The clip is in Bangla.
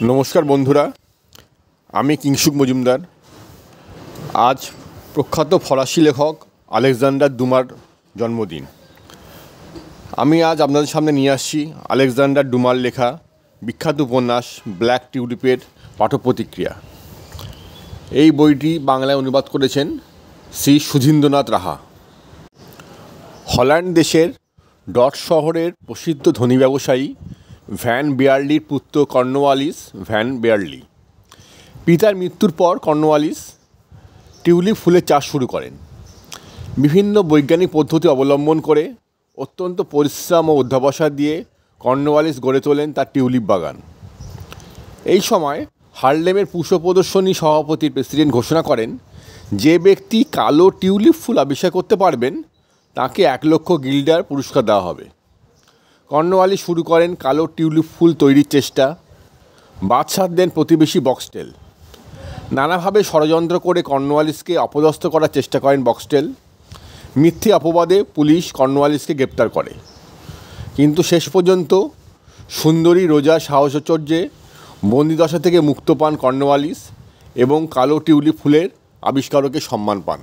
নমস্কার বন্ধুরা, আমি কিংসুক মজুমদার। আজ প্রখ্যাত ফরাসি লেখক আলেকজান্ডার ডুমার জন্মদিন। আমি আজ আপনাদের সামনে নিয়ে আসছি আলেকজান্ডার ডুমার লেখা বিখ্যাত উপন্যাস ব্ল্যাক টিউলিপের পাঠপ্রতিক্রিয়া। এই বইটি বাংলায় অনুবাদ করেছেন শ্রী সুধীন্দ্রনাথ রাহা। হল্যান্ড দেশের ডট শহরের প্রসিদ্ধ ধনী ব্যবসায়ী ভ্যান বেয়ারলির পুত্র কর্নওয়ালিস ভ্যান বেয়ারলি। পিতার মৃত্যুর পর কর্নওয়ালিস টিউলিপ ফুলের চাষ শুরু করেন। বিভিন্ন বৈজ্ঞানিক পদ্ধতি অবলম্বন করে অত্যন্ত পরিশ্রম ও অধ্যবসায় দিয়ে কর্নওয়ালিস গড়ে তোলেন তার টিউলিপ বাগান। এই সময় হার্লেমের পুষ্প প্রদর্শনী সভাপতির প্রেসিডেন্ট ঘোষণা করেন, যে ব্যক্তি কালো টিউলিপ ফুল আবিষ্কার করতে পারবেন তাকে 1,00,000 গিল্ডার পুরস্কার দেওয়া হবে। কর্নওয়ালিস শুরু করেন কালো টিউলিপ ফুল তৈরির চেষ্টা। বাদশাহ দেন প্রতিবেশী বক্সটেল। নানাভাবে ষড়যন্ত্র করে কর্নওয়ালিসকে অপদস্থ করার চেষ্টা করেন বক্সটেল। মিথ্যে অপবাদে পুলিশ কর্নওয়ালিসকে গ্রেপ্তার করে, কিন্তু শেষ পর্যন্ত সুন্দরী রোজার সাহচর্যে বন্দিদশা থেকে মুক্ত পান কর্নওয়ালিস এবং কালো টিউলিপ ফুলের আবিষ্কারকে সম্মান পান।